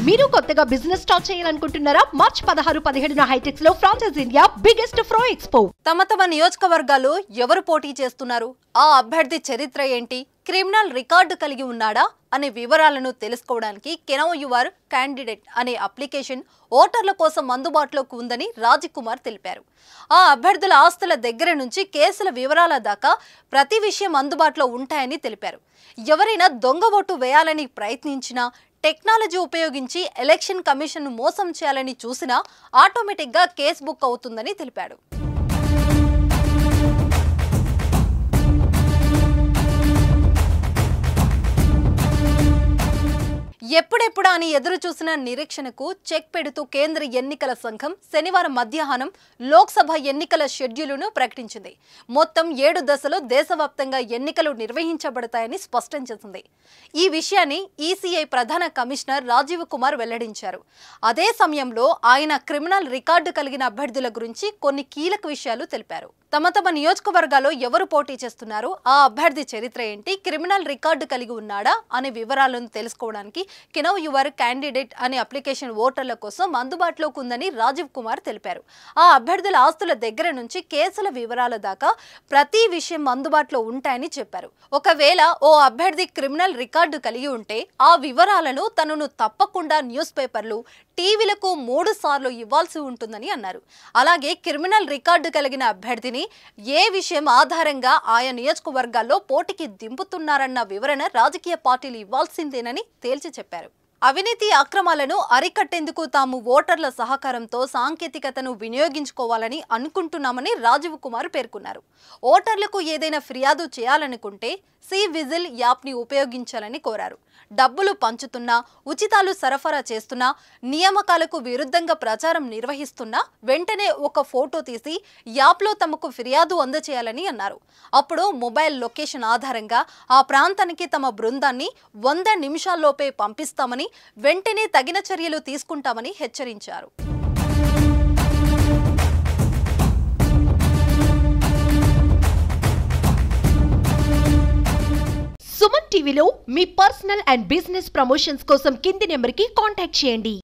మీరు కొత్తగా business start చేయాలనుకుంటున్నారా? మార్చ్ 16-17 హైటెక్స్ లో ఫ్రాన్సెస్ ఇండియా బిగ్గెస్ట్ ఫ్రో ఎక్స్పో. తమ నియోజకవర్గాల్లో ఎవరు పోటీ చేస్తున్నారు, ఆ అభ్యర్థి చరిత్ర ఏంటి, క్రిమినల్ రికార్డు కలిగి ఉన్నాడా అనే వివరాలను తెలుసుకోవడానికి కెనౌ యువర్ క్యాండిడేట్ అనే అప్లికేషన్ ఓటర్ల కోసం అందుబాటులోకి ఉందని రాజకుమార్ తెలిపారు. ఆ అభ్యర్థుల ఆస్తుల దగ్గర నుంచి కేసుల వివరాల దాకా ప్రతి విషయం అందుబాటులో ఉంటాయని తెలిపారు. ఎవరైనా దొంగ ఓటు వేయాలని ప్రయత్నించినా, టెక్నాలజీ ఉపయోగించి ఎలక్షన్ కమిషన్ మోసం చేయాలని చూసినా ఆటోమేటిక్గా కేసు బుక్ అవుతుందని తెలిపాడు. ఎప్పుడెప్పుడా అని ఎదురు చూసిన నిరీక్షణకు చెక్ పెడుతూ కేంద్ర ఎన్నికల సంఘం శనివారం మధ్యాహ్నం లోక్సభ ఎన్నికల షెడ్యూలును ప్రకటించింది. మొత్తం 7 దశలో దేశవ్యాప్తంగా ఎన్నికలు నిర్వహించబడతాయని స్పష్టం చేసింది. ఈ విషయాన్ని ఈసీఐ ప్రధాన కమిషనర్ రాజీవ్ కుమార్ వెల్లడించారు. అదే సమయంలో ఆయన క్రిమినల్ రికార్డు కలిగిన అభ్యర్థుల గురించి కొన్ని కీలక విషయాలు తెలిపారు. తమ నియోజకవర్గాల్లో ఎవరు పోటీ చేస్తున్నారు, ఆ అభ్యర్థి చరిత్ర ఏంటి, క్రిమినల్ రికార్డు కలిగి ఉన్నాడా అనే వివరాలను తెలుసుకోవడానికి కెనౌ యువర్ క్యాండిడేట్ అనే అప్లికేషన్ ఓటర్ల కోసం అందుబాటులోకి ఉందని రాజీవ్ కుమార్ తెలిపారు. ఆ అభ్యర్థుల ఆస్తుల దగ్గర నుంచి కేసుల వివరాల దాకా ప్రతి విషయం అందుబాటులో ఉంటాయని చెప్పారు. ఒకవేళ ఓ అభ్యర్థి క్రిమినల్ రికార్డు కలిగి ఉంటే ఆ వివరాలను తనను తప్పకుండా న్యూస్ పేపర్లు, టీవీలకు 3 సార్లు ఇవ్వాల్సి ఉంటుందని అన్నారు. అలాగే క్రిమినల్ రికార్డు కలిగిన అభ్యర్థిని ఏ విషయం ఆధారంగా ఆయా నియోజకవర్గాల్లో పోటీకి దింపుతున్నారన్న వివరణ రాజకీయ పార్టీలు ఇవ్వాల్సిందేనని తేల్చి చెప్పారు. అవినీతి అక్రమాలను అరికట్టేందుకు తాము ఓటర్ల సహకారంతో సాంకేతికతను వినియోగించుకోవాలని అనుకుంటున్నామని రాజీవ్ కుమార్ పేర్కొన్నారు. ఓటర్లకు ఏదైనా ఫిర్యాదు చేయాలనుకుంటే సి విజిల్ యాప్ని ఉపయోగించాలని కోరారు. డబ్బులు పంచుతున్నా, ఉచితాలు సరఫరా చేస్తున్నా, నియామకాలకు విరుద్ధంగా ప్రచారం నిర్వహిస్తున్నా వెంటనే ఒక ఫోటో తీసి యాప్లో తమకు ఫిర్యాదు అందజేయాలని అన్నారు. అప్పుడు మొబైల్ లొకేషన్ ఆధారంగా ఆ ప్రాంతానికి తమ బృందాన్ని 100 నిమిషాల్లోపే పంపిస్తామని, వెంటనే తగిన చర్యలు తీసుకుంటామని హెచ్చరించారు. సుమన్ టీవీలో మీ పర్సనల్ అండ్ బిజినెస్ ప్రమోషన్స్ కోసం కింది నెంబర్కి కాంటాక్ట్ చేయండి.